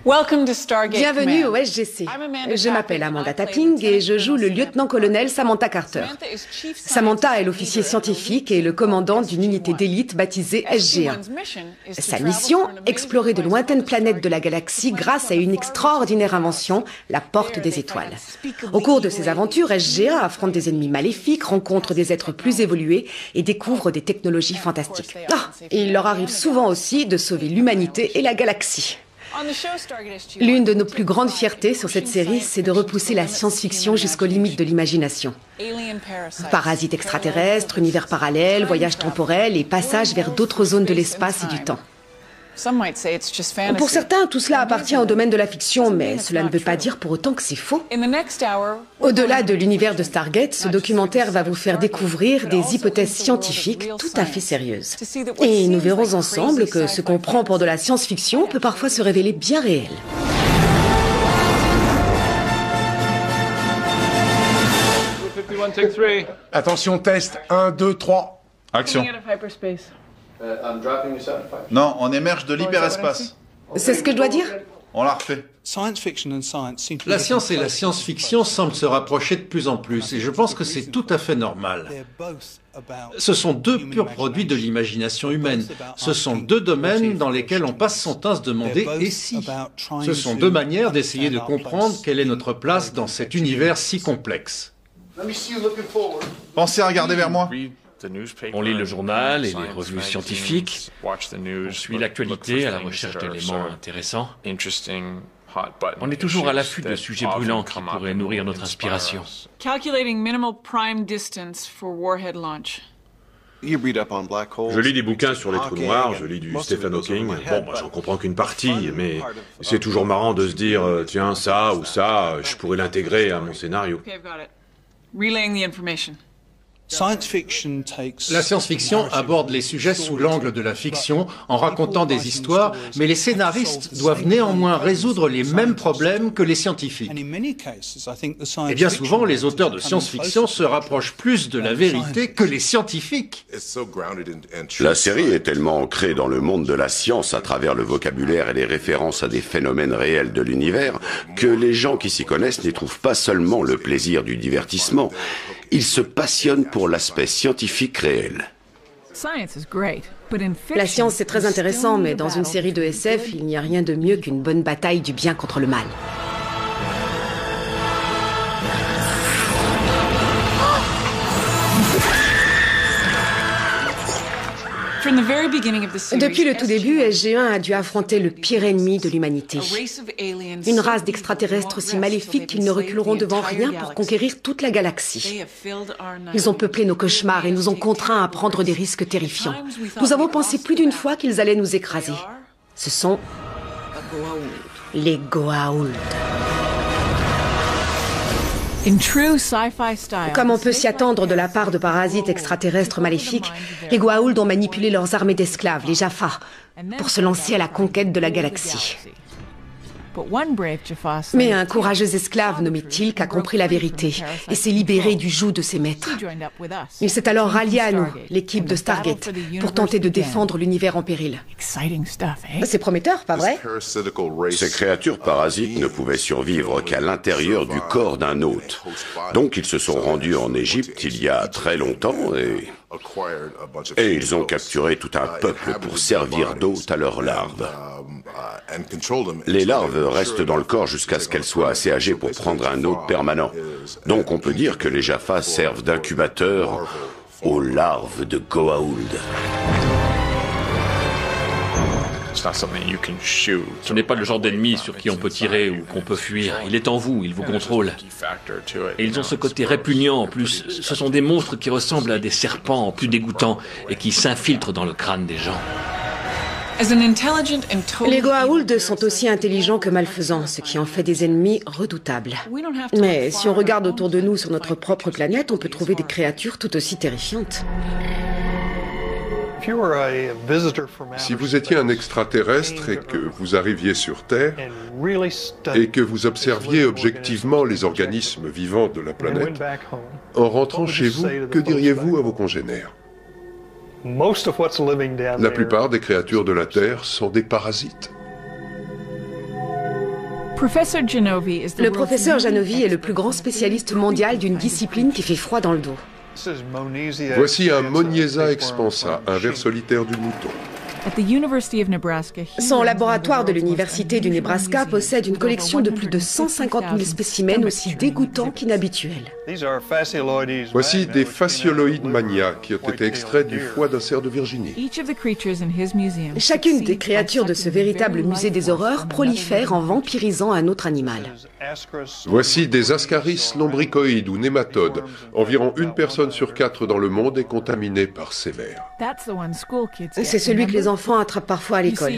Bienvenue au SGC. Je m'appelle Amanda Tapping et je joue le lieutenant-colonel Samantha Carter. Samantha est l'officier scientifique et le commandant d'une unité d'élite baptisée SG-1. Sa mission, explorer de lointaines planètes de la galaxie grâce à une extraordinaire invention, la Porte des Étoiles. Au cours de ses aventures, SG-1 affronte des ennemis maléfiques, rencontre des êtres plus évolués et découvre des technologies fantastiques. Et il leur arrive souvent aussi de sauver l'humanité et la galaxie. L'une de nos plus grandes fiertés sur cette série, c'est de repousser la science-fiction jusqu'aux limites de l'imagination. Parasites extraterrestres, univers parallèles, voyages temporels et passages vers d'autres zones de l'espace et du temps. Pour certains, tout cela appartient au domaine de la fiction, mais cela ne veut pas dire pour autant que c'est faux. Au-delà de l'univers de Stargate, ce documentaire va vous faire découvrir des hypothèses scientifiques tout à fait sérieuses. Et nous verrons ensemble que ce qu'on prend pour de la science-fiction peut parfois se révéler bien réel. Attention, test. 1, 2, 3. Action. Non, on émerge de l'hyperespace. C'est ce que je dois dire ? On la refait. La science et la science-fiction semblent se rapprocher de plus en plus, et je pense que c'est tout à fait normal. Ce sont deux purs produits de l'imagination humaine. Ce sont deux domaines dans lesquels on passe son temps à se demander « et si ?» Ce sont deux manières d'essayer de comprendre quelle est notre place dans cet univers si complexe. Pensez à regarder vers moi. On lit le journal et les revues scientifiques, on suit l'actualité à la recherche d'éléments intéressants. On est toujours à l'affût de sujets brûlants qui pourraient nourrir notre inspiration. Calculating minimal prime distance for warhead launch. Je lis des bouquins sur les trous noirs, je lis du Stephen Hawking. Bon, moi j'en comprends qu'une partie, mais c'est toujours marrant de se dire, tiens, ça ou ça, je pourrais l'intégrer à mon scénario. Okay, I've got it. Relaying the information. La science-fiction aborde les sujets sous l'angle de la fiction en racontant des histoires, mais les scénaristes doivent néanmoins résoudre les mêmes problèmes que les scientifiques. Et bien souvent, les auteurs de science-fiction se rapprochent plus de la vérité que les scientifiques. La série est tellement ancrée dans le monde de la science à travers le vocabulaire et les références à des phénomènes réels de l'univers que les gens qui s'y connaissent n'y trouvent pas seulement le plaisir du divertissement, ils se passionnent pour l'aspect scientifique réel. La science, c'est très intéressant, mais dans une série de SF, il n'y a rien de mieux qu'une bonne bataille du bien contre le mal. Depuis le tout début, SG-1 a dû affronter le pire ennemi de l'humanité. Une race d'extraterrestres si maléfiques qu'ils ne reculeront devant rien pour conquérir toute la galaxie. Ils ont peuplé nos cauchemars et nous ont contraints à prendre des risques terrifiants. Nous avons pensé plus d'une fois qu'ils allaient nous écraser. Ce sont les Goa'uld. Comme on peut s'y attendre de la part de parasites extraterrestres maléfiques, les Goa'uld ont manipulé leurs armées d'esclaves, les Jaffa, pour se lancer à la conquête de la galaxie. Mais un courageux esclave nommé Teal'c a compris la vérité et s'est libéré du joug de ses maîtres. Il s'est alors rallié à nous, l'équipe de Stargate, pour tenter de défendre l'univers en péril. C'est prometteur, pas vrai? Ces créatures parasites ne pouvaient survivre qu'à l'intérieur du corps d'un hôte. Donc ils se sont rendus en Égypte il y a très longtemps et ils ont capturé tout un peuple pour servir d'hôte à leurs larves. Les larves restent dans le corps jusqu'à ce qu'elles soient assez âgées pour prendre un hôte permanent. Donc on peut dire que les Jaffa servent d'incubateur aux larves de Goa'uld. Ce n'est pas le genre d'ennemi sur qui on peut tirer ou qu'on peut fuir. Il est en vous, il vous contrôle. Et ils ont ce côté répugnant en plus. Ce sont des monstres qui ressemblent à des serpents plus dégoûtants et qui s'infiltrent dans le crâne des gens. Les Goa'uld sont aussi intelligents que malfaisants, ce qui en fait des ennemis redoutables. Mais si on regarde autour de nous sur notre propre planète, on peut trouver des créatures tout aussi terrifiantes. Si vous étiez un extraterrestre et que vous arriviez sur Terre et que vous observiez objectivement les organismes vivants de la planète, en rentrant chez vous, que diriez-vous à vos congénères ? La plupart des créatures de la Terre sont des parasites. Le professeur Janovi est le plus grand spécialiste mondial d'une discipline qui fait froid dans le dos. Voici un Moniesa expansa, un ver solitaire du mouton. Son laboratoire de l'Université du Nebraska possède une collection de plus de 150 000 spécimens aussi dégoûtants qu'inhabituels. Voici des fascioloïdes mania qui ont été extraits du foie d'un cerf de Virginie. Chacune des créatures de ce véritable musée des horreurs prolifère en vampirisant un autre animal. Voici des ascaris lombricoïdes ou nématodes. Environ 1 personne sur 4 dans le monde est contaminée par ces vers. C'est celui que les enfants attrapent parfois à l'école.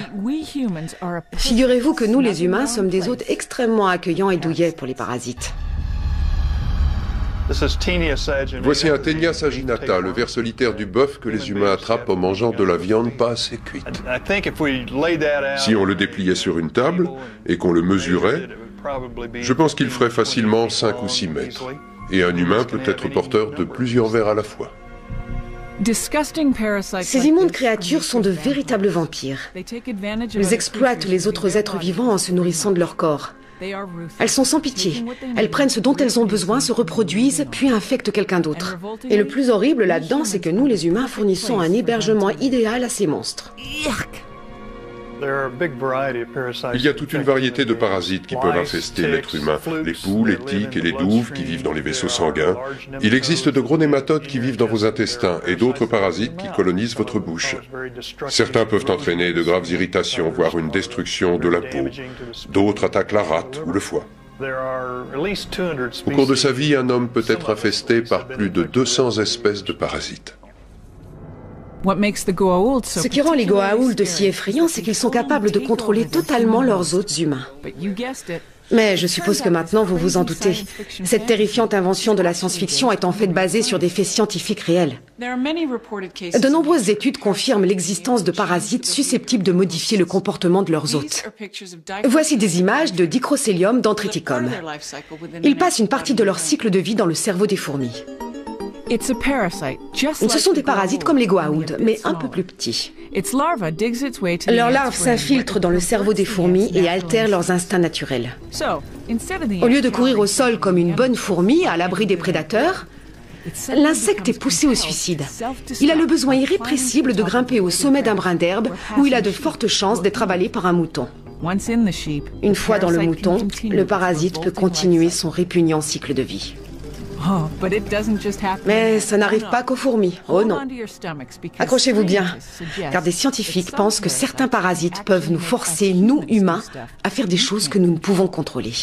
Figurez-vous que nous, les humains, sommes des hôtes extrêmement accueillants et douillets pour les parasites. Voici un Taenia saginata, le ver solitaire du bœuf que les humains attrapent en mangeant de la viande pas assez cuite. Si on le dépliait sur une table et qu'on le mesurait, je pense qu'il ferait facilement 5 ou 6 mètres. Et un humain peut être porteur de plusieurs vers à la fois. Ces immondes créatures sont de véritables vampires. Elles exploitent les autres êtres vivants en se nourrissant de leur corps. Elles sont sans pitié. Elles prennent ce dont elles ont besoin, se reproduisent, puis infectent quelqu'un d'autre. Et le plus horrible là-dedans, c'est que nous, les humains, fournissons un hébergement idéal à ces monstres. Il y a toute une variété de parasites qui peuvent infester l'être humain. Les poules, les tiques et les douves qui vivent dans les vaisseaux sanguins. Il existe de gros nématodes qui vivent dans vos intestins et d'autres parasites qui colonisent votre bouche. Certains peuvent entraîner de graves irritations, voire une destruction de la peau. D'autres attaquent la rate ou le foie. Au cours de sa vie, un homme peut être infesté par plus de 200 espèces de parasites. Ce qui rend les Goa'uld si effrayants, c'est qu'ils sont capables de contrôler totalement leurs hôtes humains. Mais je suppose que maintenant vous vous en doutez. Cette terrifiante invention de la science-fiction est en fait basée sur des faits scientifiques réels. De nombreuses études confirment l'existence de parasites susceptibles de modifier le comportement de leurs hôtes. Voici des images de Dicrocelium dendriticum. Ils passent une partie de leur cycle de vie dans le cerveau des fourmis. Ce sont des parasites comme les Goa'uld, mais un peu plus petits. Leurs larves s'infiltrent dans le cerveau des fourmis et altèrent leurs instincts naturels. Au lieu de courir au sol comme une bonne fourmi à l'abri des prédateurs, l'insecte est poussé au suicide. Il a le besoin irrépressible de grimper au sommet d'un brin d'herbe où il a de fortes chances d'être avalé par un mouton. Une fois dans le mouton, le parasite peut continuer son répugnant cycle de vie. Mais ça n'arrive pas qu'aux fourmis, oh non. Accrochez-vous bien, car des scientifiques pensent que certains parasites peuvent nous forcer, nous humains, à faire des choses que nous ne pouvons contrôler.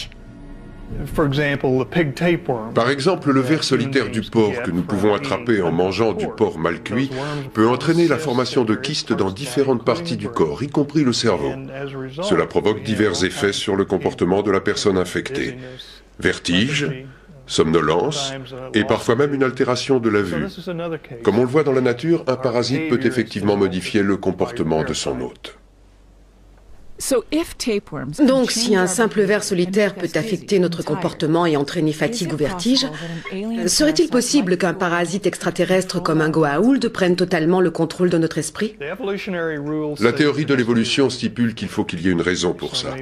Par exemple, le ver solitaire du porc que nous pouvons attraper en mangeant du porc mal cuit peut entraîner la formation de kystes dans différentes parties du corps, y compris le cerveau. Cela provoque divers effets sur le comportement de la personne infectée. Vertige, somnolence et parfois même une altération de la vue. Comme on le voit dans la nature, un parasite peut effectivement modifier le comportement de son hôte. Donc, si un simple ver solitaire peut affecter notre comportement et entraîner fatigue ou vertige, serait-il possible qu'un parasite extraterrestre comme un Goa'uld prenne totalement le contrôle de notre esprit? La théorie de l'évolution stipule qu'il faut qu'il y ait une raison pour ça.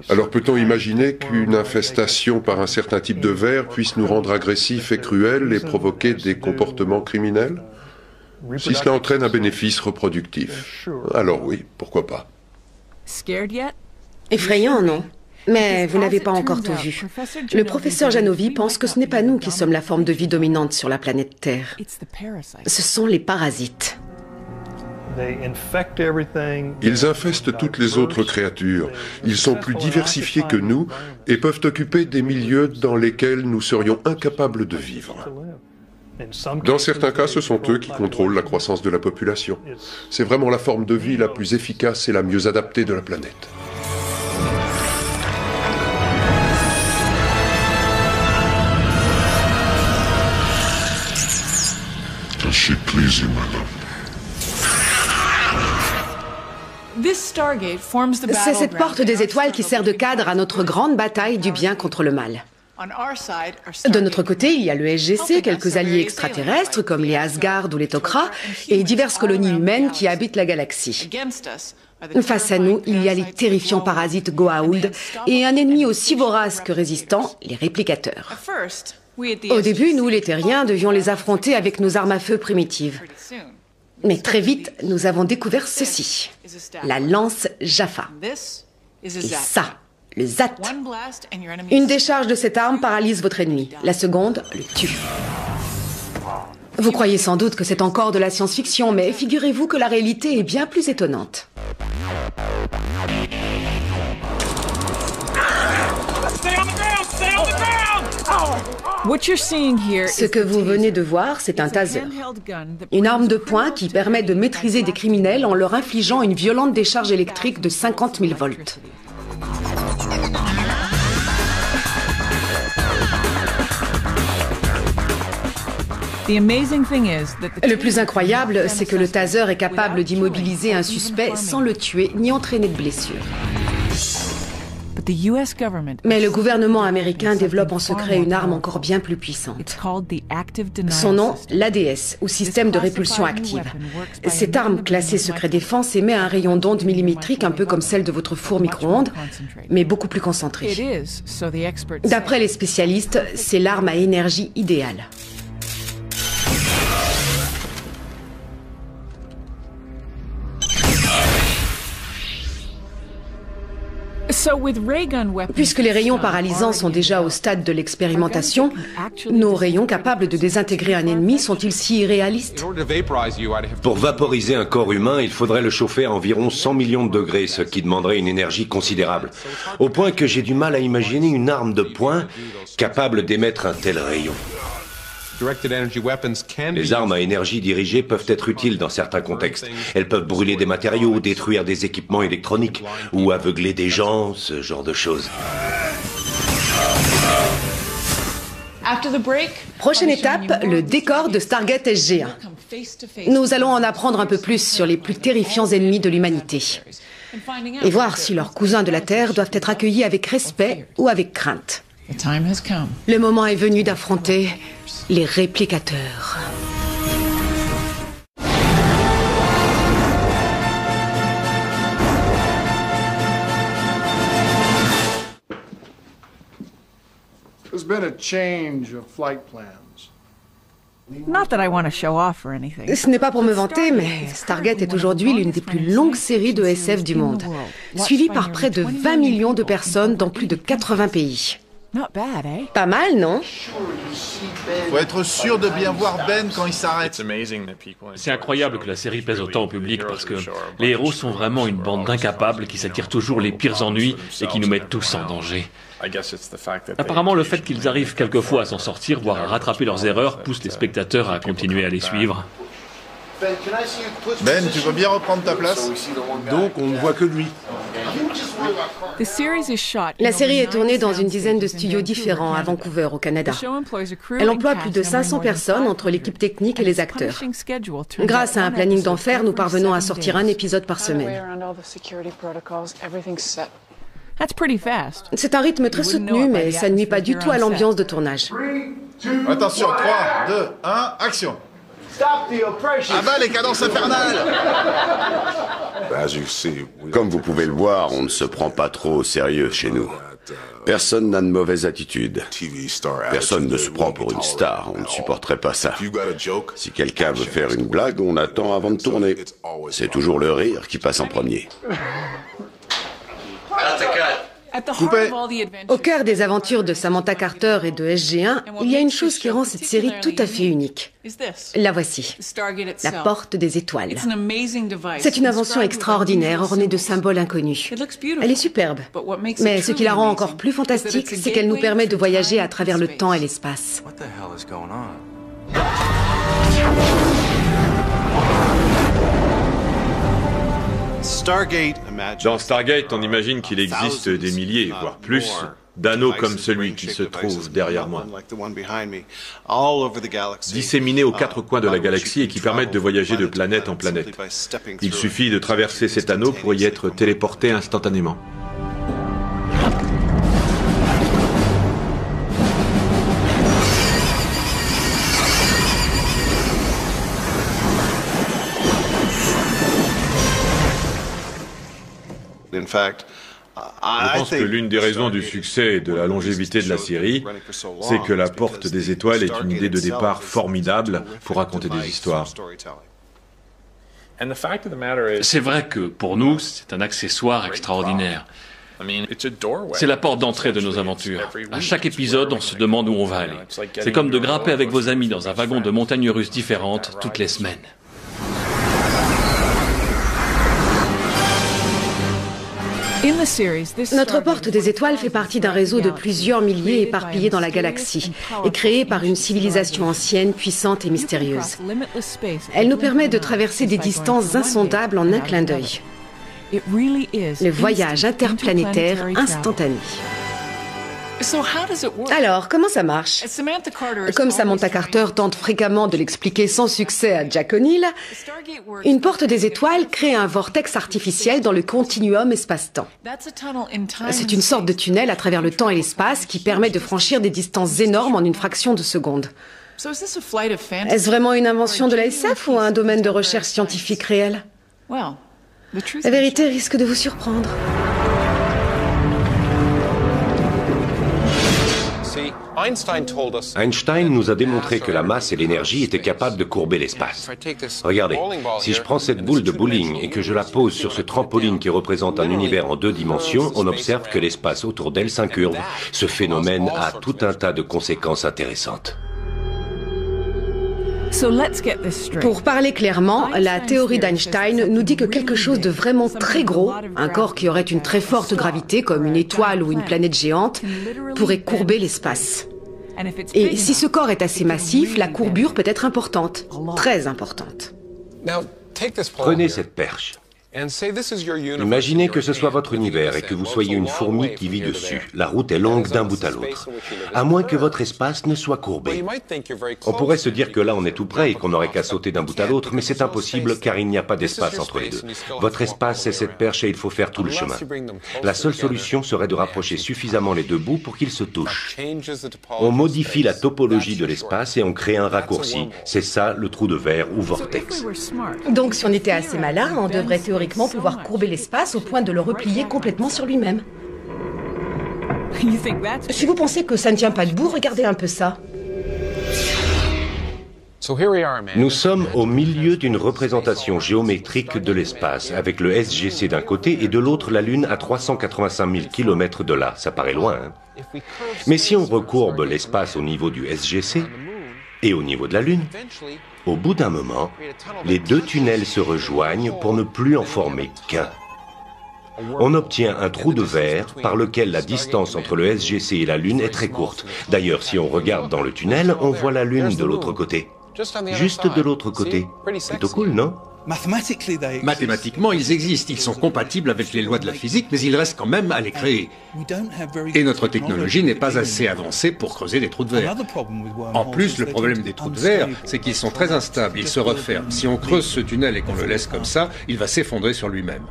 Alors peut-on imaginer qu'une infestation par un certain type de ver puisse nous rendre agressifs et cruels et provoquer des comportements criminels? Si cela entraîne un bénéfice reproductif, alors oui, pourquoi pas. Effrayant, non? Mais vous n'avez pas encore tout vu. Le professeur Janovi pense que ce n'est pas nous qui sommes la forme de vie dominante sur la planète Terre. Ce sont les parasites. Ils infestent toutes les autres créatures. Ils sont plus diversifiés que nous et peuvent occuper des milieux dans lesquels nous serions incapables de vivre. Dans certains cas, ce sont eux qui contrôlent la croissance de la population. C'est vraiment la forme de vie la plus efficace et la mieux adaptée de la planète. Does she please you, my love? C'est cette porte des étoiles qui sert de cadre à notre grande bataille du bien contre le mal. De notre côté, il y a le SGC, quelques alliés extraterrestres comme les Asgard ou les Tok'ra, et diverses colonies humaines qui habitent la galaxie. Face à nous, il y a les terrifiants parasites Goa'uld et un ennemi aussi vorace que résistant, les réplicateurs. Au début, nous, les terriens, devions les affronter avec nos armes à feu primitives. Mais très vite, nous avons découvert ceci, la lance Jaffa. Et ça, le Zat. Une décharge de cette arme paralyse votre ennemi. La seconde le tue. Vous croyez sans doute que c'est encore de la science-fiction, mais figurez-vous que la réalité est bien plus étonnante. Ce que vous venez de voir, c'est un taser. Une arme de poing qui permet de maîtriser des criminels en leur infligeant une violente décharge électrique de 50 000 volts. Le plus incroyable, c'est que le taser est capable d'immobiliser un suspect sans le tuer ni entraîner de blessures. Mais le gouvernement américain développe en secret une arme encore bien plus puissante. Son nom, l'ADS, ou système de répulsion active. Cette arme classée secret défense émet un rayon d'onde millimétrique un peu comme celle de votre four micro-ondes, mais beaucoup plus concentré. D'après les spécialistes, c'est l'arme à énergie idéale. Puisque les rayons paralysants sont déjà au stade de l'expérimentation, nos rayons capables de désintégrer un ennemi sont-ils si irréalistes? Pour vaporiser un corps humain, il faudrait le chauffer à environ 100 millions de degrés, ce qui demanderait une énergie considérable. Au point que j'ai du mal à imaginer une arme de poing capable d'émettre un tel rayon. Les armes à énergie dirigée peuvent être utiles dans certains contextes. Elles peuvent brûler des matériaux, détruire des équipements électroniques ou aveugler des gens, ce genre de choses. Prochaine étape, le décor de Stargate SG-1. Nous allons en apprendre un peu plus sur les plus terrifiants ennemis de l'humanité. Et voir si leurs cousins de la Terre doivent être accueillis avec respect ou avec crainte. Le moment est venu d'affronter les réplicateurs. There's been a change of flight plans. Ce n'est pas pour me vanter, mais Stargate est aujourd'hui l'une des plus longues séries de SF du monde, suivie par près de 20 millions de personnes dans plus de 80 pays. Pas mal, non? Faut être sûr de bien voir Ben quand il s'arrête. C'est incroyable que la série pèse autant au public parce que les héros sont vraiment une bande d'incapables qui s'attirent toujours les pires ennuis et qui nous mettent tous en danger. Apparemment, le fait qu'ils arrivent quelquefois à s'en sortir, voire à rattraper leurs erreurs, pousse les spectateurs à continuer à les suivre. Ben, tu veux bien reprendre ta place? Donc, on ne voit que lui. La série est tournée dans une dizaine de studios différents à Vancouver, au Canada. Elle emploie plus de 500 personnes entre l'équipe technique et les acteurs. Grâce à un planning d'enfer, nous parvenons à sortir un épisode par semaine. C'est un rythme très soutenu, mais ça ne nuit pas du tout à l'ambiance de tournage. Attention, 3, 2, 1, action! Ah bah les cadences infernales! Comme vous pouvez le voir, on ne se prend pas trop au sérieux chez nous. Personne n'a de mauvaise attitude. Personne ne se prend pour une star, on ne supporterait pas ça. Si quelqu'un veut faire une blague, on attend avant de tourner. C'est toujours le rire qui passe en premier. Coupé. Au cœur des aventures de Samantha Carter et de SG-1, il y a une chose qui rend cette série tout à fait unique. La voici, la porte des étoiles. C'est une invention extraordinaire, ornée de symboles inconnus. Elle est superbe, mais ce qui la rend encore plus fantastique, c'est qu'elle nous permet de voyager à travers le temps et l'espace. Dans Stargate, on imagine qu'il existe des milliers, voire plus, d'anneaux comme celui qui se trouve derrière moi, disséminés aux quatre coins de la galaxie et qui permettent de voyager de planète en planète. Il suffit de traverser cet anneau pour y être téléporté instantanément. Je pense que l'une des raisons du succès et de la longévité de la série, c'est que La Porte des Étoiles est une idée de départ formidable pour raconter des histoires. C'est vrai que, pour nous, c'est un accessoire extraordinaire. C'est la porte d'entrée de nos aventures. À chaque épisode, on se demande où on va aller. C'est comme de grimper avec vos amis dans un wagon de montagnes russes différentes toutes les semaines. Notre porte des étoiles fait partie d'un réseau de plusieurs milliers éparpillés dans la galaxie et créé par une civilisation ancienne, puissante et mystérieuse. Elle nous permet de traverser des distances insondables en un clin d'œil. Le voyage interplanétaire instantané. Alors, comment ça marche? Comme Samantha Carter tente fréquemment de l'expliquer sans succès à Jack O'Neill, une porte des étoiles crée un vortex artificiel dans le continuum espace-temps. C'est une sorte de tunnel à travers le temps et l'espace qui permet de franchir des distances énormes en une fraction de seconde. Est-ce vraiment une invention de la SF ou un domaine de recherche scientifique réel? La vérité risque de vous surprendre. Einstein nous a démontré que la masse et l'énergie étaient capables de courber l'espace. Regardez, si je prends cette boule de bowling et que je la pose sur ce trampoline qui représente un univers en 2 dimensions, on observe que l'espace autour d'elle s'incurve. Ce phénomène a tout un tas de conséquences intéressantes. Pour parler clairement, la théorie d'Einstein nous dit que quelque chose de vraiment très gros, un corps qui aurait une très forte gravité, comme une étoile ou une planète géante, pourrait courber l'espace. Et si ce corps est assez massif, la courbure peut être importante, très importante. Prenez cette perche. Imaginez que ce soit votre univers et que vous soyez une fourmi qui vit dessus. La route est longue d'un bout à l'autre. À moins que votre espace ne soit courbé. On pourrait se dire que là on est tout près et qu'on n'aurait qu'à sauter d'un bout à l'autre, mais c'est impossible car il n'y a pas d'espace entre les deux. Votre espace c'est cette perche et il faut faire tout le chemin. La seule solution serait de rapprocher suffisamment les 2 bouts pour qu'ils se touchent. On modifie la topologie de l'espace et on crée un raccourci. C'est ça le trou de verre ou vortex. Donc si on était assez malin, on devrait théoriquement pouvoir courber l'espace au point de le replier complètement sur lui-même. Si vous pensez que ça ne tient pas debout, regardez un peu ça. Nous sommes au milieu d'une représentation géométrique de l'espace, avec le SGC d'un côté et de l'autre la Lune à 385 000 km de là. Ça paraît loin, hein? Mais si on recourbe l'espace au niveau du SGC et au niveau de la Lune, au bout d'un moment, les 2 tunnels se rejoignent pour ne plus en former qu'un. On obtient un trou de verre par lequel la distance entre le SGC et la Lune est très courte. D'ailleurs, si on regarde dans le tunnel, on voit la Lune de l'autre côté. Juste de l'autre côté. Plutôt cool, non? Mathématiquement, ils existent, ils sont compatibles avec les lois de la physique, mais il reste quand même à les créer. Et notre technologie n'est pas assez avancée pour creuser des trous de verre. En plus, le problème des trous de verre, c'est qu'ils sont très instables, ils se referment. Si on creuse ce tunnel et qu'on le laisse comme ça, il va s'effondrer sur lui-même.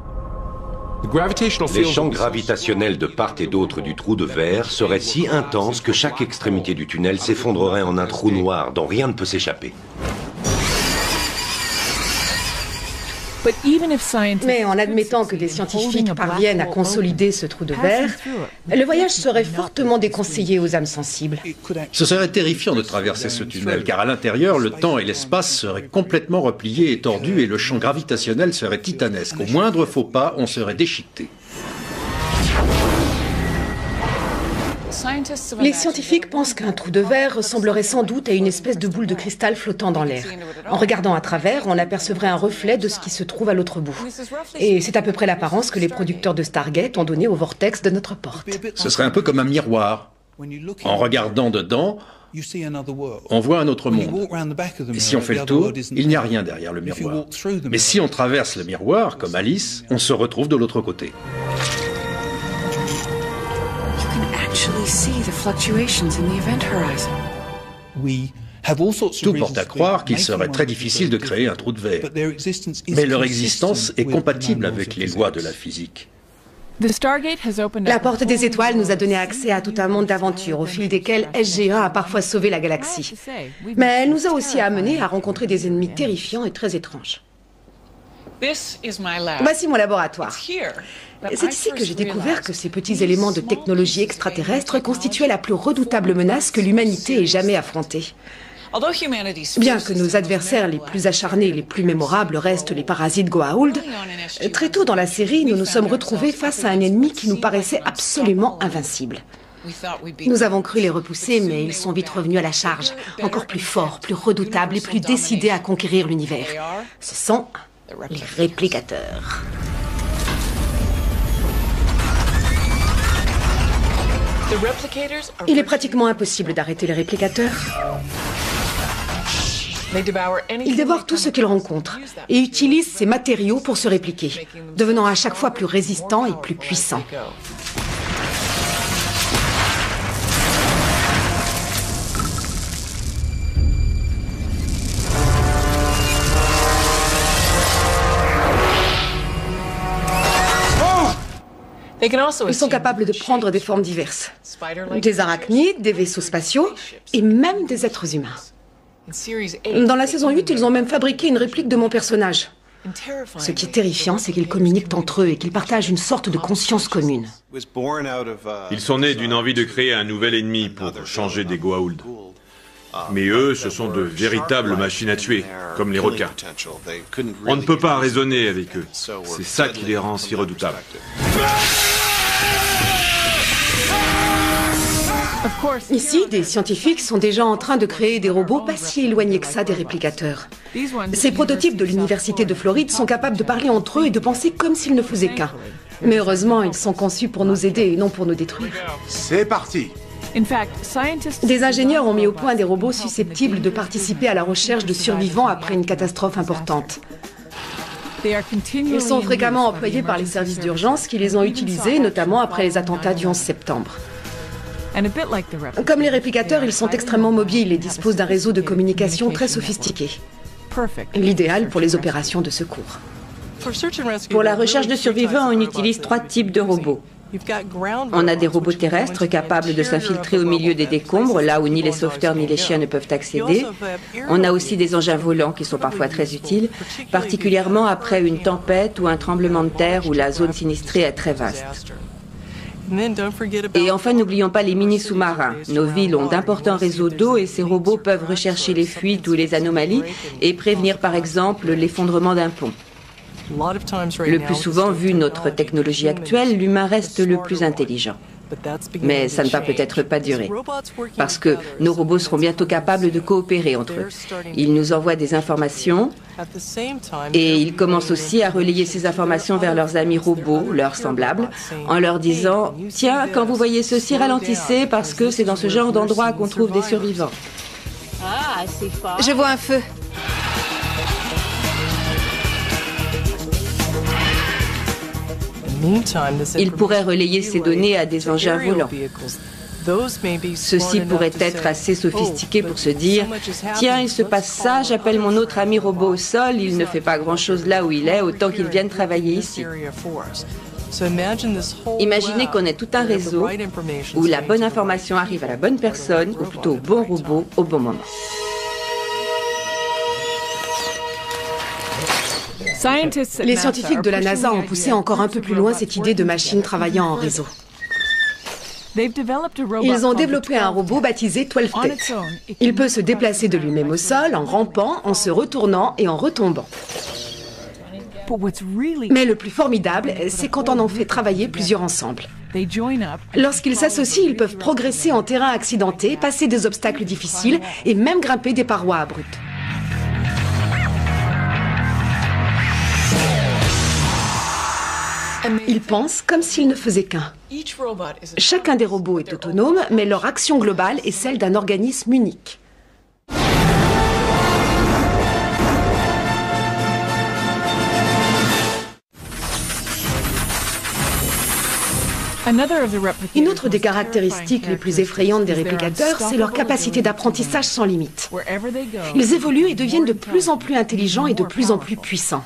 Les champs gravitationnels de part et d'autre du trou de verre seraient si intenses que chaque extrémité du tunnel s'effondrerait en un trou noir dont rien ne peut s'échapper. Mais en admettant que des scientifiques parviennent à consolider ce trou de verre, le voyage serait fortement déconseillé aux âmes sensibles. Ce serait terrifiant de traverser ce tunnel, car à l'intérieur, le temps et l'espace seraient complètement repliés et tordus et le champ gravitationnel serait titanesque. Au moindre faux pas, on serait déchiqueté. Les scientifiques pensent qu'un trou de verre ressemblerait sans doute à une espèce de boule de cristal flottant dans l'air. En regardant à travers, on apercevrait un reflet de ce qui se trouve à l'autre bout. Et c'est à peu près l'apparence que les producteurs de Stargate ont donnée au vortex de notre porte. Ce serait un peu comme un miroir. En regardant dedans, on voit un autre monde. Et si on fait le tour, il n'y a rien derrière le miroir. Mais si on traverse le miroir, comme Alice, on se retrouve de l'autre côté. Tout porte à croire qu'il serait très difficile de créer un trou de verre. Mais leur existence est compatible avec les lois de la physique. La porte des étoiles nous a donné accès à tout un monde d'aventures au fil desquelles SG-1 a parfois sauvé la galaxie. Mais elle nous a aussi amenés à rencontrer des ennemis terrifiants et très étranges. Voici mon laboratoire. C'est ici que j'ai découvert que ces petits éléments de technologie extraterrestre constituaient la plus redoutable menace que l'humanité ait jamais affrontée. Bien que nos adversaires les plus acharnés et les plus mémorables restent les parasites Goa'uld, très tôt dans la série, nous nous sommes retrouvés face à un ennemi qui nous paraissait absolument invincible. Nous avons cru les repousser, mais ils sont vite revenus à la charge, encore plus forts, plus redoutables et plus décidés à conquérir l'univers. Ce sont les réplicateurs. Il est pratiquement impossible d'arrêter les réplicateurs. Ils dévorent tout ce qu'ils rencontrent et utilisent ces matériaux pour se répliquer, devenant à chaque fois plus résistants et plus puissants. Ils sont capables de prendre des formes diverses. Des arachnides, des vaisseaux spatiaux et même des êtres humains. Dans la saison 8, ils ont même fabriqué une réplique de mon personnage. Ce qui est terrifiant, c'est qu'ils communiquent entre eux et qu'ils partagent une sorte de conscience commune. Ils sont nés d'une envie de créer un nouvel ennemi pour changer des Goa'uld. Mais eux, ce sont de véritables machines à tuer, comme les requins. On ne peut pas raisonner avec eux. C'est ça qui les rend si redoutables. Ici, des scientifiques sont déjà en train de créer des robots pas si éloignés que ça des réplicateurs. Ces prototypes de l'université de Floride sont capables de parler entre eux et de penser comme s'ils ne faisaient qu'un. Mais heureusement, ils sont conçus pour nous aider et non pour nous détruire. C'est parti! Des ingénieurs ont mis au point des robots susceptibles de participer à la recherche de survivants après une catastrophe importante. Ils sont fréquemment employés par les services d'urgence qui les ont utilisés, notamment après les attentats du 11 septembre. Comme les réplicateurs, ils sont extrêmement mobiles et disposent d'un réseau de communication très sophistiqué. L'idéal pour les opérations de secours. Pour la recherche de survivants, on utilise 3 types de robots. On a des robots terrestres capables de s'infiltrer au milieu des décombres, là où ni les sauveteurs ni les chiens ne peuvent accéder. On a aussi des engins volants qui sont parfois très utiles, particulièrement après une tempête ou un tremblement de terre où la zone sinistrée est très vaste. Et enfin, n'oublions pas les mini-sous-marins. Nos villes ont d'importants réseaux d'eau et ces robots peuvent rechercher les fuites ou les anomalies et prévenir par exemple l'effondrement d'un pont. Le plus souvent, vu notre technologie actuelle, l'humain reste le plus intelligent. Mais ça ne va peut-être pas durer, parce que nos robots seront bientôt capables de coopérer entre eux. Ils nous envoient des informations et ils commencent aussi à relayer ces informations vers leurs amis robots, leurs semblables, en leur disant « Tiens, quand vous voyez ceci, ralentissez parce que c'est dans ce genre d'endroit qu'on trouve des survivants. » Je vois un feu. Ils pourraient relayer ces données à des engins volants. Ceux-ci pourraient être assez sophistiqués pour se dire « Tiens, il se passe ça, j'appelle mon autre ami robot au sol, il ne fait pas grand-chose là où il est, autant qu'il vienne travailler ici. » Imaginez qu'on ait tout un réseau où la bonne information arrive à la bonne personne, ou plutôt au bon robot, au bon moment. Les scientifiques de la NASA ont poussé encore un peu plus loin cette idée de machine travaillant en réseau. Ils ont développé un robot baptisé 12 Tech. Il peut se déplacer de lui-même au sol, en rampant, en se retournant et en retombant. Mais le plus formidable, c'est quand on en fait travailler plusieurs ensemble. Lorsqu'ils s'associent, ils peuvent progresser en terrain accidenté, passer des obstacles difficiles et même grimper des parois abruptes. Ils pensent comme s'ils ne faisaient qu'un. Chacun des robots est autonome, mais leur action globale est celle d'un organisme unique. Une autre des caractéristiques les plus effrayantes des réplicateurs, c'est leur capacité d'apprentissage sans limite. Ils évoluent et deviennent de plus en plus intelligents et de plus en plus puissants.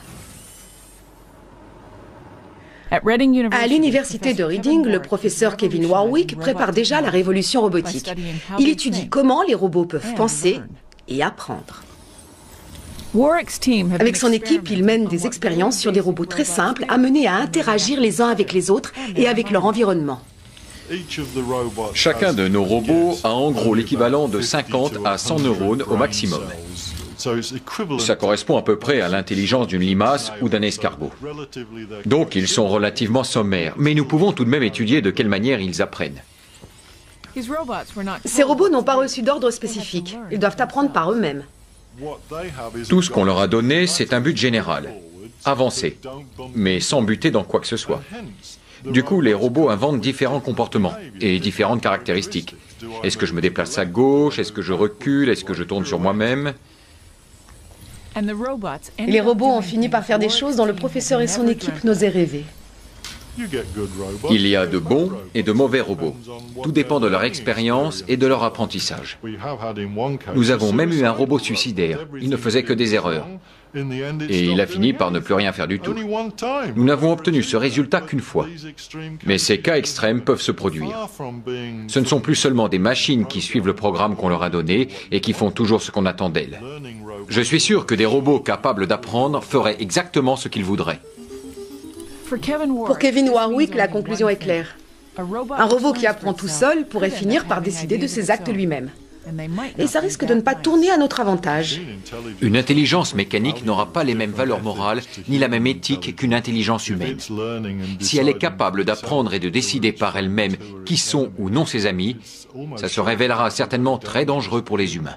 À l'université de Reading, le professeur Kevin Warwick prépare déjà la révolution robotique. Il étudie comment les robots peuvent penser et apprendre. Avec son équipe, il mène des expériences sur des robots très simples, amenés à interagir les uns avec les autres et avec leur environnement. Chacun de nos robots a en gros l'équivalent de 50 à 100 neurones au maximum. Ça correspond à peu près à l'intelligence d'une limace ou d'un escargot. Donc ils sont relativement sommaires, mais nous pouvons tout de même étudier de quelle manière ils apprennent. Ces robots n'ont pas reçu d'ordre spécifique. Ils doivent apprendre par eux-mêmes. Tout ce qu'on leur a donné, c'est un but général. Avancer, mais sans buter dans quoi que ce soit. Du coup, les robots inventent différents comportements et différentes caractéristiques. Est-ce que je me déplace à gauche? Est-ce que je recule? Est-ce que je tourne sur moi-même? Les robots ont fini par faire des choses dont le professeur et son équipe n'osaient rêver. Il y a de bons et de mauvais robots. Tout dépend de leur expérience et de leur apprentissage. Nous avons même eu un robot suicidaire. Il ne faisait que des erreurs. Et il a fini par ne plus rien faire du tout. Nous n'avons obtenu ce résultat qu'une fois. Mais ces cas extrêmes peuvent se produire. Ce ne sont plus seulement des machines qui suivent le programme qu'on leur a donné et qui font toujours ce qu'on attend d'elles. Je suis sûr que des robots capables d'apprendre feraient exactement ce qu'ils voudraient. Pour Kevin Warwick, la conclusion est claire. Un robot qui apprend tout seul pourrait finir par décider de ses actes lui-même. Et ça risque de ne pas tourner à notre avantage. Une intelligence mécanique n'aura pas les mêmes valeurs morales ni la même éthique qu'une intelligence humaine. Si elle est capable d'apprendre et de décider par elle-même qui sont ou non ses amis, ça se révélera certainement très dangereux pour les humains.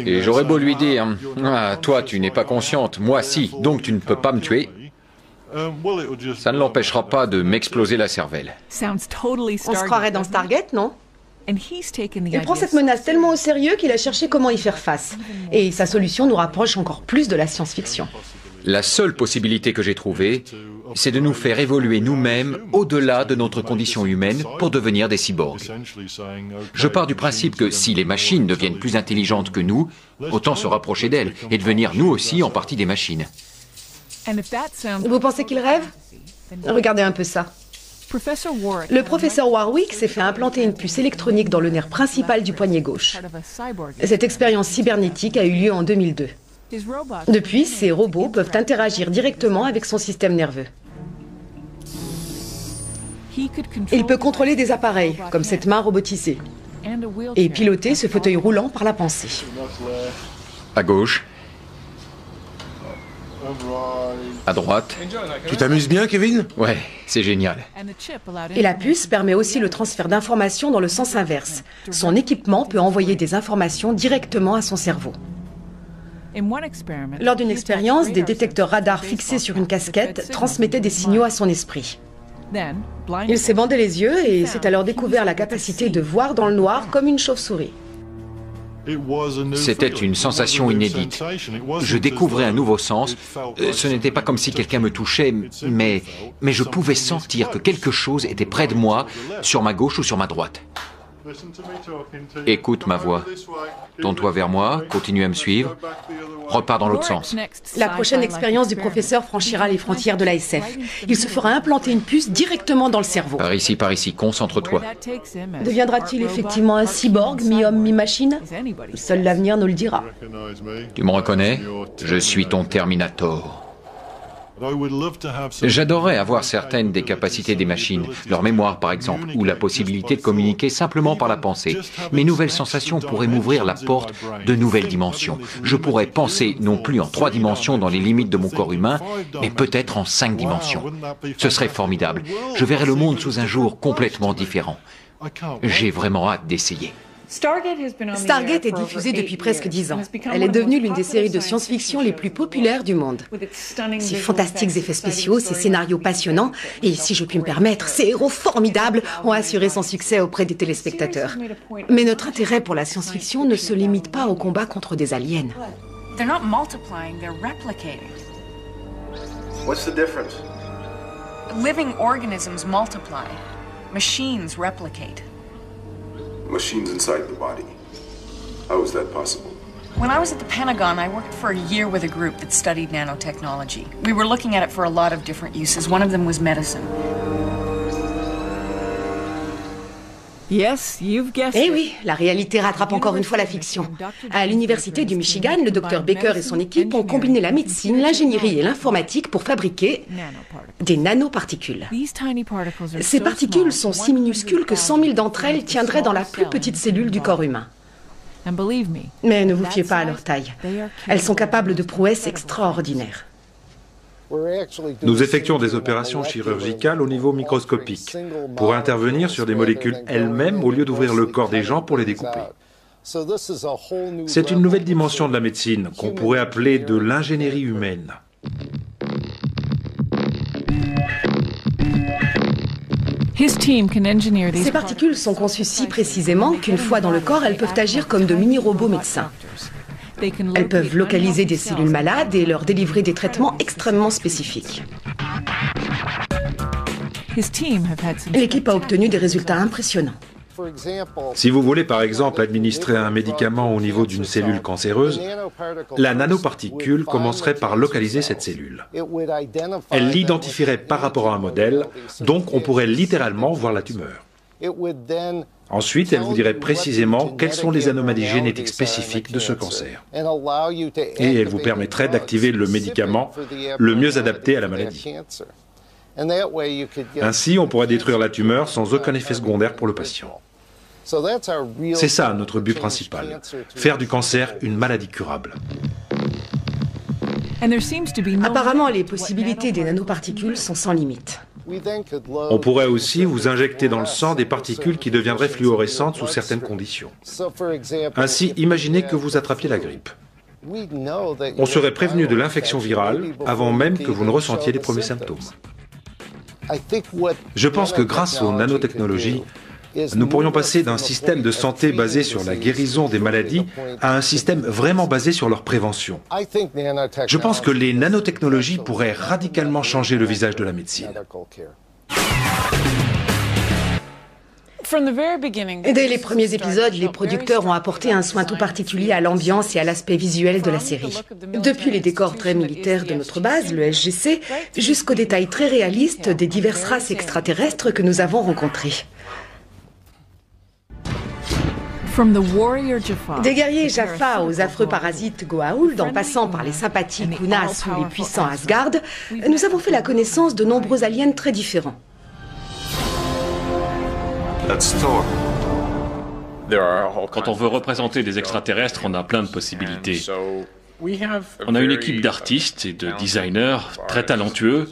Et j'aurais beau lui dire « Ah, toi tu n'es pas consciente, moi si, donc tu ne peux pas me tuer », ça ne l'empêchera pas de m'exploser la cervelle. On se croirait dans Stargate, non? Il prend cette menace tellement au sérieux qu'il a cherché comment y faire face. Et sa solution nous rapproche encore plus de la science-fiction. La seule possibilité que j'ai trouvée, c'est de nous faire évoluer nous-mêmes au-delà de notre condition humaine pour devenir des cyborgs. Je pars du principe que si les machines deviennent plus intelligentes que nous, autant se rapprocher d'elles et devenir nous aussi en partie des machines. Vous pensez qu'il rêve? Regardez un peu ça. Le professeur Warwick s'est fait implanter une puce électronique dans le nerf principal du poignet gauche. Cette expérience cybernétique a eu lieu en 2002. Depuis, ces robots peuvent interagir directement avec son système nerveux. Il peut contrôler des appareils, comme cette main robotisée, et piloter ce fauteuil roulant par la pensée. À gauche. À droite. Tu t'amuses bien, Kevin? Ouais, c'est génial. Et la puce permet aussi le transfert d'informations dans le sens inverse. Son équipement peut envoyer des informations directement à son cerveau. Lors d'une expérience, des détecteurs radars fixés sur une casquette transmettaient des signaux à son esprit. Il s'est bandé les yeux et s'est alors découvert la capacité de voir dans le noir comme une chauve-souris. C'était une sensation inédite. Je découvrais un nouveau sens. Ce n'était pas comme si quelqu'un me touchait, mais je pouvais sentir que quelque chose était près de moi, sur ma gauche ou sur ma droite. Écoute ma voix. Tourne-toi vers moi, continue à me suivre. Repars dans l'autre sens. La prochaine expérience du professeur franchira les frontières de la SF. Il se fera implanter une puce directement dans le cerveau. Par ici, concentre-toi. Deviendra-t-il effectivement un cyborg, mi-homme, mi-machine? Seul l'avenir nous le dira. Tu me reconnais? Je suis ton Terminator. J'adorerais avoir certaines des capacités des machines, leur mémoire par exemple, ou la possibilité de communiquer simplement par la pensée. Mes nouvelles sensations pourraient m'ouvrir la porte de nouvelles dimensions. Je pourrais penser non plus en 3 dimensions dans les limites de mon corps humain, mais peut-être en 5 dimensions. Ce serait formidable. Je verrais le monde sous un jour complètement différent. J'ai vraiment hâte d'essayer. Stargate est diffusée depuis presque 10 ans. Elle est devenue l'une des séries de science-fiction les plus populaires du monde. Ses fantastiques effets spéciaux, ses scénarios passionnants, et si je puis me permettre, ses héros formidables ont assuré son succès auprès des téléspectateurs. Mais notre intérêt pour la science-fiction ne se limite pas au combat contre des aliens. They're not multiplying, they're replicating. What's the difference? Living organisms multiply. Machines replicate. Machines inside the body. How is that possible? When I was at the Pentagon, I worked for a year with a group that studied nanotechnology. We were looking at it for a lot of different uses. One of them was medicine. Eh oui, la réalité rattrape encore une fois la fiction. À l'université du Michigan, le docteur Baker et son équipe ont combiné la médecine, l'ingénierie et l'informatique pour fabriquer des nanoparticules. Ces particules sont si minuscules que 100 000 d'entre elles tiendraient dans la plus petite cellule du corps humain. Mais ne vous fiez pas à leur taille. Elles sont capables de prouesses extraordinaires. Nous effectuons des opérations chirurgicales au niveau microscopique pour intervenir sur des molécules elles-mêmes au lieu d'ouvrir le corps des gens pour les découper. C'est une nouvelle dimension de la médecine qu'on pourrait appeler de l'ingénierie humaine. Ces particules sont conçues si précisément qu'une fois dans le corps, elles peuvent agir comme de mini-robots médecins. Elles peuvent localiser des cellules malades et leur délivrer des traitements extrêmement spécifiques. L'équipe a obtenu des résultats impressionnants. Si vous voulez par exemple administrer un médicament au niveau d'une cellule cancéreuse, la nanoparticule commencerait par localiser cette cellule. Elle l'identifierait par rapport à un modèle, donc on pourrait littéralement voir la tumeur. Ensuite, elle vous dirait précisément quelles sont les anomalies génétiques spécifiques de ce cancer. Et elle vous permettrait d'activer le médicament le mieux adapté à la maladie. Ainsi, on pourrait détruire la tumeur sans aucun effet secondaire pour le patient. C'est ça notre but principal, faire du cancer une maladie curable. Apparemment, les possibilités des nanoparticules sont sans limite. On pourrait aussi vous injecter dans le sang des particules qui deviendraient fluorescentes sous certaines conditions. Ainsi, imaginez que vous attrapiez la grippe. On serait prévenu de l'infection virale avant même que vous ne ressentiez les premiers symptômes. Je pense que grâce aux nanotechnologies, nous pourrions passer d'un système de santé basé sur la guérison des maladies à un système vraiment basé sur leur prévention. Je pense que les nanotechnologies pourraient radicalement changer le visage de la médecine. Dès les premiers épisodes, les producteurs ont apporté un soin tout particulier à l'ambiance et à l'aspect visuel de la série. Depuis les décors très militaires de notre base, le SGC, jusqu'aux détails très réalistes des diverses races extraterrestres que nous avons rencontrées. Des guerriers Jaffa aux affreux parasites Goa'uld, en passant par les sympathiques Unas ou les puissants Asgard, nous avons fait la connaissance de nombreux aliens très différents. Quand on veut représenter des extraterrestres, on a plein de possibilités. On a une équipe d'artistes et de designers très talentueux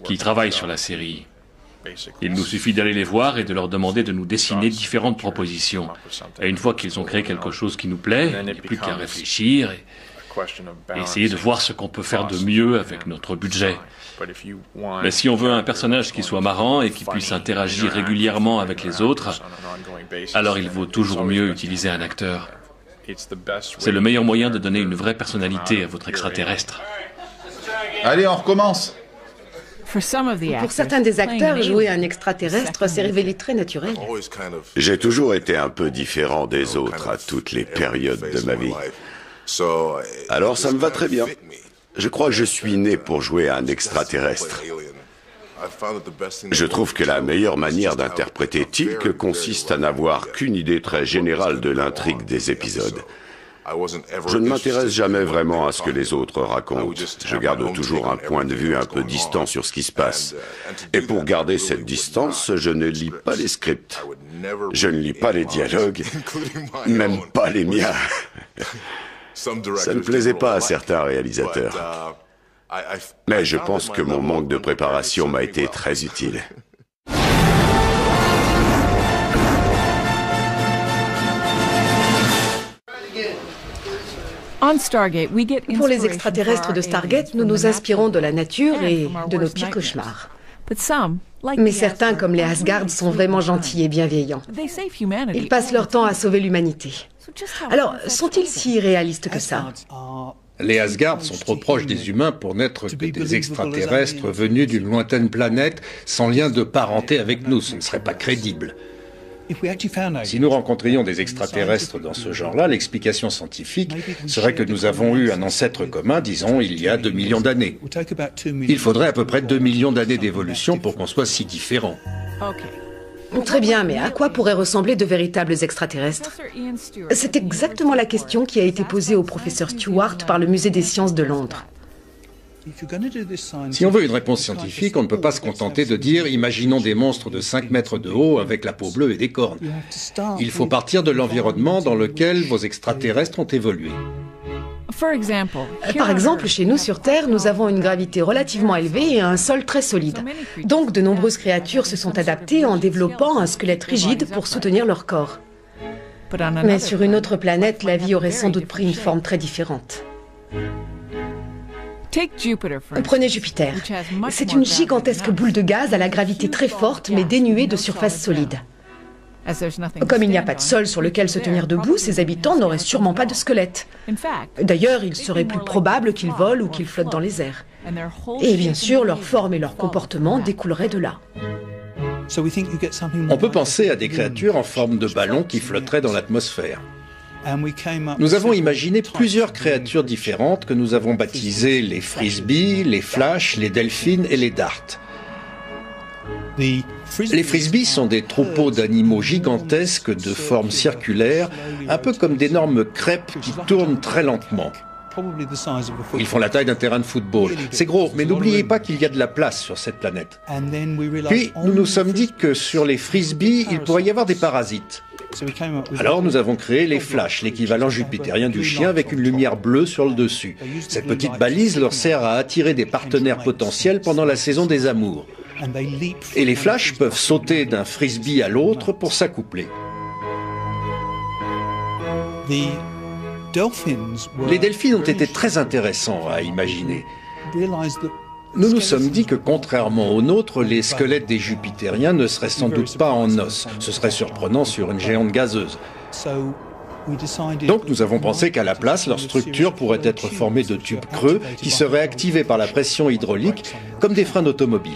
qui travaillent sur la série. Il nous suffit d'aller les voir et de leur demander de nous dessiner différentes propositions. Et une fois qu'ils ont créé quelque chose qui nous plaît, il n'y a plus qu'à réfléchir et essayer de voir ce qu'on peut faire de mieux avec notre budget. Mais si on veut un personnage qui soit marrant et qui puisse interagir régulièrement avec les autres, alors il vaut toujours mieux utiliser un acteur. C'est le meilleur moyen de donner une vraie personnalité à votre extraterrestre. Allez, on recommence. Pour certains des acteurs, jouer un extraterrestre s'est révélé très naturel. J'ai toujours été un peu différent des autres à toutes les périodes de ma vie. Alors ça me va très bien. Je crois que je suis né pour jouer un extraterrestre. Je trouve que la meilleure manière d'interpréter Teal'c consiste à n'avoir qu'une idée très générale de l'intrigue des épisodes. Je ne m'intéresse jamais vraiment à ce que les autres racontent. Je garde toujours un point de vue un peu distant sur ce qui se passe. Et pour garder cette distance, je ne lis pas les scripts. Je ne lis pas les dialogues, même pas les miens. Ça ne plaisait pas à certains réalisateurs. Mais je pense que mon manque de préparation m'a été très utile. Pour les extraterrestres de Stargate, nous nous inspirons de la nature et de nos pires cauchemars. Mais certains, comme les Asgard, sont vraiment gentils et bienveillants. Ils passent leur temps à sauver l'humanité. Alors, sont-ils si réalistes que ça? Les Asgard sont trop proches des humains pour n'être que des extraterrestres venus d'une lointaine planète sans lien de parenté avec nous. Ce ne serait pas crédible. Si nous rencontrions des extraterrestres dans ce genre-là, l'explication scientifique serait que nous avons eu un ancêtre commun, disons, il y a 2 millions d'années. Il faudrait à peu près 2 millions d'années d'évolution pour qu'on soit si différents. Très bien, mais à quoi pourraient ressembler de véritables extraterrestres? C'est exactement la question qui a été posée au professeur Stewart par le Musée des sciences de Londres. Si on veut une réponse scientifique, on ne peut pas se contenter de dire « imaginons des monstres de 5 mètres de haut avec la peau bleue et des cornes ». Il faut partir de l'environnement dans lequel vos extraterrestres ont évolué. Par exemple, chez nous sur Terre, nous avons une gravité relativement élevée et un sol très solide. Donc de nombreuses créatures se sont adaptées en développant un squelette rigide pour soutenir leur corps. Mais sur une autre planète, la vie aurait sans doute pris une forme très différente. Prenez Jupiter. C'est une gigantesque boule de gaz à la gravité très forte mais dénuée de surface solide. Comme il n'y a pas de sol sur lequel se tenir debout, ses habitants n'auraient sûrement pas de squelette. D'ailleurs, il serait plus probable qu'ils volent ou qu'ils flottent dans les airs. Et bien sûr, leur forme et leur comportement découleraient de là. On peut penser à des créatures en forme de ballon qui flotteraient dans l'atmosphère. Nous avons imaginé plusieurs créatures différentes que nous avons baptisées les frisbees, les flashs, les delphines et les darts. Les frisbees sont des troupeaux d'animaux gigantesques de forme circulaire, un peu comme d'énormes crêpes qui tournent très lentement. Ils font la taille d'un terrain de football. C'est gros, mais n'oubliez pas qu'il y a de la place sur cette planète. Puis, nous nous sommes dit que sur les frisbees, il pourrait y avoir des parasites. Alors nous avons créé les flashs, l'équivalent jupitérien du chien avec une lumière bleue sur le dessus. Cette petite balise leur sert à attirer des partenaires potentiels pendant la saison des amours. Et les flashs peuvent sauter d'un frisbee à l'autre pour s'accoupler. Les delphines ont été très intéressants à imaginer. Nous nous sommes dit que, contrairement aux nôtres, les squelettes des jupitériens ne seraient sans doute pas en os. Ce serait surprenant sur une géante gazeuse. Donc nous avons pensé qu'à la place, leur structure pourrait être formée de tubes creux qui seraient activés par la pression hydraulique, comme des freins d'automobile.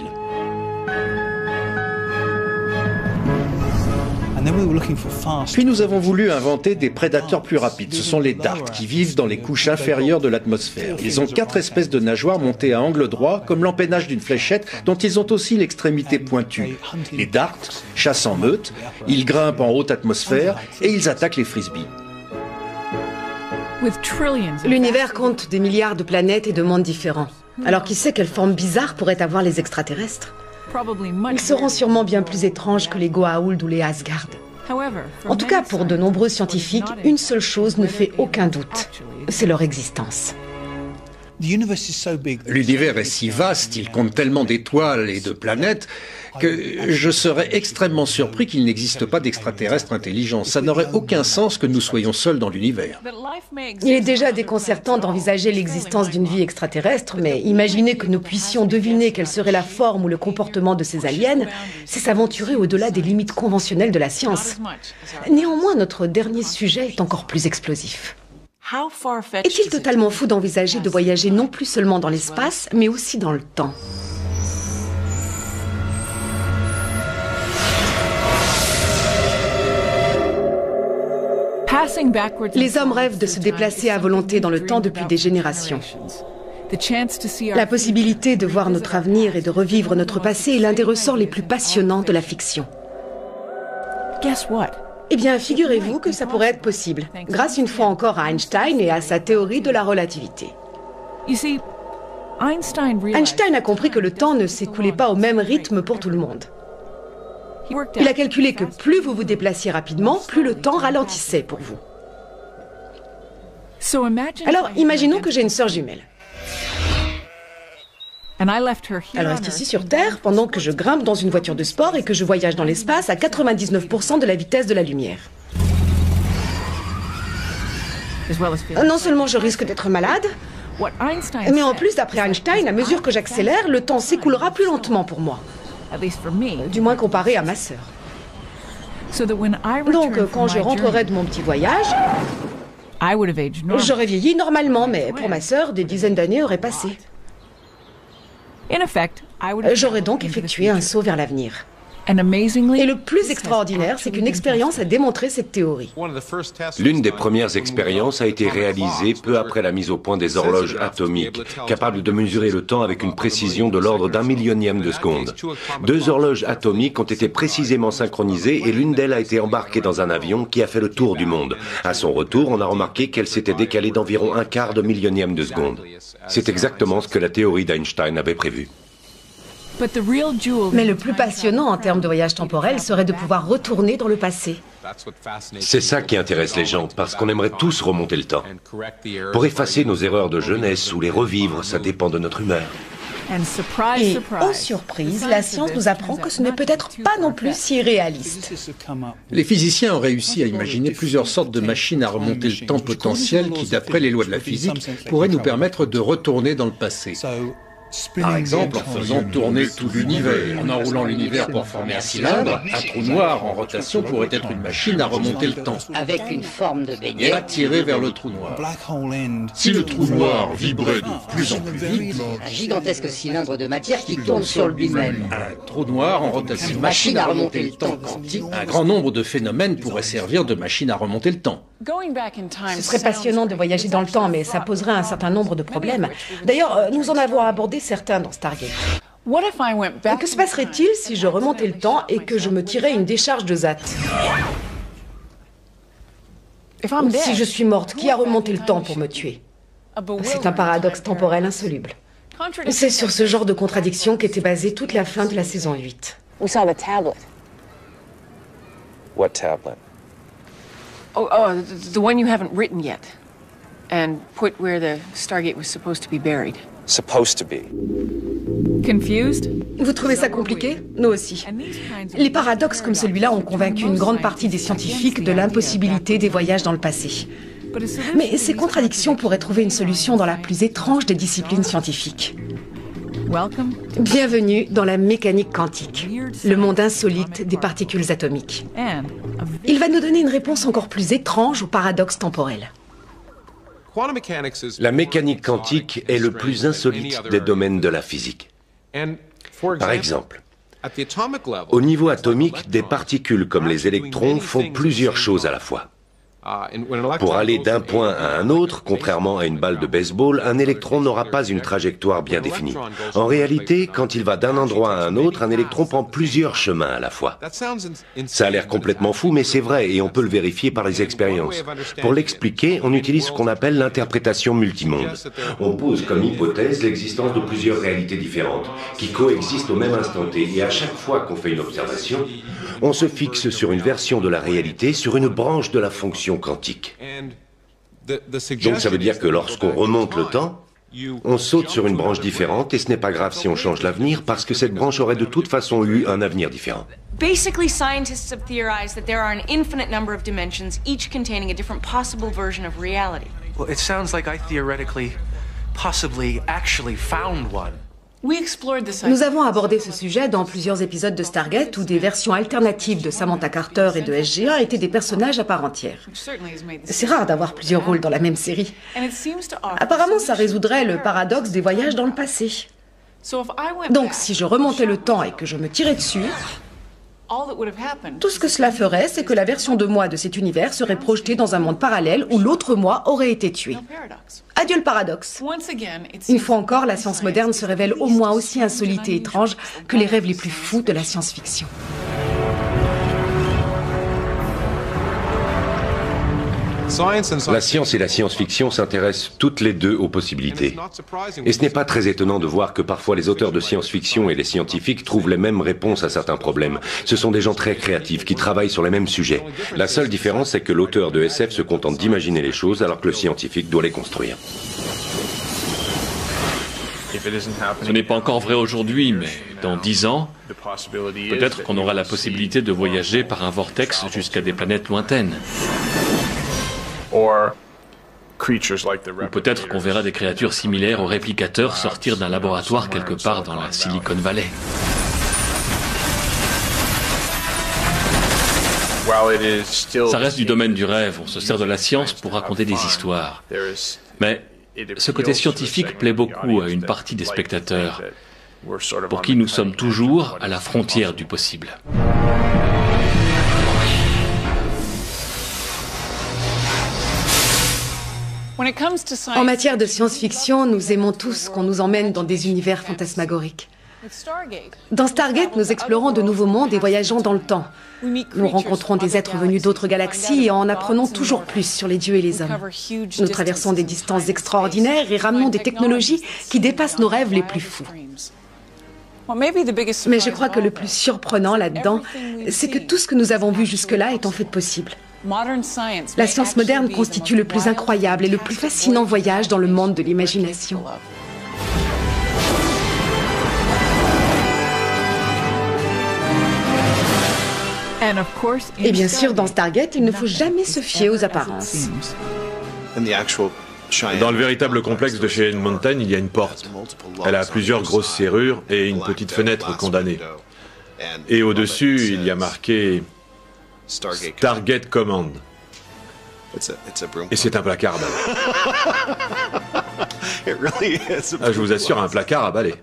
Puis nous avons voulu inventer des prédateurs plus rapides. Ce sont les darts qui vivent dans les couches inférieures de l'atmosphère. Ils ont 4 espèces de nageoires montées à angle droit, comme l'empennage d'une fléchette, dont ils ont aussi l'extrémité pointue. Les darts chassent en meute, ils grimpent en haute atmosphère et ils attaquent les frisbees. L'univers compte des milliards de planètes et de mondes différents. Alors qui sait quelle forme bizarre pourraient avoir les extraterrestres? Ils seront sûrement bien plus étranges que les Goa'uld ou les Asgard. En tout cas, pour de nombreux scientifiques, une seule chose ne fait aucun doute, c'est leur existence. L'univers est si vaste, il compte tellement d'étoiles et de planètes que je serais extrêmement surpris qu'il n'existe pas d'extraterrestres intelligents. Ça n'aurait aucun sens que nous soyons seuls dans l'univers. Il est déjà déconcertant d'envisager l'existence d'une vie extraterrestre, mais imaginer que nous puissions deviner quelle serait la forme ou le comportement de ces aliens, c'est s'aventurer au-delà des limites conventionnelles de la science. Néanmoins, notre dernier sujet est encore plus explosif. Est-il totalement fou d'envisager de voyager non plus seulement dans l'espace, mais aussi dans le temps? Les hommes rêvent de se déplacer à volonté dans le temps depuis des générations. La possibilité de voir notre avenir et de revivre notre passé est l'un des ressorts les plus passionnants de la fiction. Eh bien, figurez-vous que ça pourrait être possible, grâce une fois encore à Einstein et à sa théorie de la relativité. Einstein a compris que le temps ne s'écoulait pas au même rythme pour tout le monde. Il a calculé que plus vous vous déplaciez rapidement, plus le temps ralentissait pour vous. Alors, imaginons que j'ai une sœur jumelle. Elle reste ici sur Terre pendant que je grimpe dans une voiture de sport et que je voyage dans l'espace à 99% de la vitesse de la lumière. Non seulement je risque d'être malade, mais en plus, d'après Einstein, à mesure que j'accélère, le temps s'écoulera plus lentement pour moi. Du moins comparé à ma sœur. Donc, quand je rentrerai de mon petit voyage, j'aurais vieilli normalement, mais pour ma sœur, des dizaines d'années auraient passé. J'aurais donc effectué un saut vers l'avenir. Et le plus extraordinaire, c'est qu'une expérience a démontré cette théorie. L'une des premières expériences a été réalisée peu après la mise au point des horloges atomiques, capables de mesurer le temps avec une précision de l'ordre d'un millionième de seconde. 2 horloges atomiques ont été précisément synchronisées et l'une d'elles a été embarquée dans un avion qui a fait le tour du monde. À son retour, on a remarqué qu'elle s'était décalée d'environ 1/4 de millionième de seconde. C'est exactement ce que la théorie d'Einstein avait prévu. Mais le plus passionnant en termes de voyage temporel serait de pouvoir retourner dans le passé. C'est ça qui intéresse les gens, parce qu'on aimerait tous remonter le temps. Pour effacer nos erreurs de jeunesse ou les revivre, ça dépend de notre humeur. Et, aux surprises, la science nous apprend que ce n'est peut-être pas non plus si réaliste. Les physiciens ont réussi à imaginer plusieurs sortes de machines à remonter le temps potentiel qui, d'après les lois de la physique, pourraient nous permettre de retourner dans le passé. Par exemple, en faisant tourner tout l'univers, en enroulant l'univers pour former un cylindre, un trou noir en rotation pourrait être une machine à remonter le temps. Avec une forme de beignet. Et attirer vers le trou noir. Si le trou noir vibrait de plus en plus vite, un gigantesque cylindre de matière qui tourne sur lui-même. Un trou noir en rotation. Une machine à remonter le temps quantique. Un grand nombre de phénomènes pourraient servir de machine à remonter le temps. Ce serait passionnant de voyager dans le temps, mais ça poserait un certain nombre de problèmes. D'ailleurs, nous en avons abordé certains dans Stargate. Que se passerait-il si je remontais le temps et que je me tirais une décharge de ZAT? Si je suis morte, qui a remonté le temps pour me tuer? C'est un paradoxe temporel insoluble. C'est sur ce genre de contradiction qu'était basée toute la fin de la saison 8. We saw the tablet. What tablet? Oh, the one you haven't written yet. And put where the Stargate was supposed to be buried. Supposed to be. Confused? Vous trouvez ça compliqué? Nous aussi. Les paradoxes comme celui-là ont convaincu une grande partie des scientifiques de l'impossibilité des voyages dans le passé. Mais ces contradictions pourraient trouver une solution dans la plus étrange des disciplines scientifiques. Bienvenue dans la mécanique quantique, le monde insolite des particules atomiques. Il va nous donner une réponse encore plus étrange au paradoxe temporel. La mécanique quantique est le plus insolite des domaines de la physique. Par exemple, au niveau atomique, des particules comme les électrons font plusieurs choses à la fois. Pour aller d'un point à un autre, contrairement à une balle de baseball, un électron n'aura pas une trajectoire bien définie. En réalité, quand il va d'un endroit à un autre, un électron prend plusieurs chemins à la fois. Ça a l'air complètement fou, mais c'est vrai et on peut le vérifier par les expériences. Pour l'expliquer, on utilise ce qu'on appelle l'interprétation multimonde. On pose comme hypothèse l'existence de plusieurs réalités différentes, qui coexistent au même instant T, et à chaque fois qu'on fait une observation, on se fixe sur une version de la réalité, sur une branche de la fonction quantique. Donc ça veut dire que lorsqu'on remonte le temps, on saute sur une branche différente et ce n'est pas grave si on change l'avenir parce que cette branche aurait de toute façon eu un avenir différent. Basically, scientists have theorized that there are an infinite number of dimensions, each containing a different possible version of reality. Well, it sounds like I theoretically, possibly, actually found one. Nous avons abordé ce sujet dans plusieurs épisodes de Stargate où des versions alternatives de Samantha Carter et de SG-1 étaient des personnages à part entière. C'est rare d'avoir plusieurs rôles dans la même série. Apparemment, ça résoudrait le paradoxe des voyages dans le passé. Donc, si je remontais le temps et que je me tirais dessus, tout ce que cela ferait, c'est que la version de moi de cet univers serait projetée dans un monde parallèle où l'autre moi aurait été tué. Adieu le paradoxe. Une fois encore, la science moderne se révèle au moins aussi insolite et étrange que les rêves les plus fous de la science-fiction. La science et la science-fiction s'intéressent toutes les deux aux possibilités. Et ce n'est pas très étonnant de voir que parfois les auteurs de science-fiction et les scientifiques trouvent les mêmes réponses à certains problèmes. Ce sont des gens très créatifs qui travaillent sur les mêmes sujets. La seule différence, c'est que l'auteur de SF se contente d'imaginer les choses alors que le scientifique doit les construire. Ce n'est pas encore vrai aujourd'hui, mais dans 10 ans, peut-être qu'on aura la possibilité de voyager par un vortex jusqu'à des planètes lointaines. Ou peut-être qu'on verra des créatures similaires aux réplicateurs sortir d'un laboratoire quelque part dans la Silicon Valley. Ça reste du domaine du rêve, on se sert de la science pour raconter des histoires. Mais ce côté scientifique plaît beaucoup à une partie des spectateurs. pour qui nous sommes toujours à la frontière du possible. En matière de science-fiction, nous aimons tous qu'on nous emmène dans des univers fantasmagoriques. Dans Stargate, nous explorons de nouveaux mondes et voyageons dans le temps. Nous rencontrons des êtres venus d'autres galaxies et en apprenons toujours plus sur les dieux et les hommes. Nous traversons des distances extraordinaires et ramenons des technologies qui dépassent nos rêves les plus fous. Mais je crois que le plus surprenant là-dedans, c'est que tout ce que nous avons vu jusque-là est en fait possible. La science moderne constitue le plus incroyable et le plus fascinant voyage dans le monde de l'imagination. Et bien sûr, dans Stargate, il ne faut jamais se fier aux apparences. Dans le véritable complexe de Cheyenne Mountain, il y a une porte. Elle a plusieurs grosses serrures et une petite fenêtre condamnée. Et au-dessus, il y a marqué Stargate Command. Et c'est un placard à balai. Je vous assure, un placard à balai.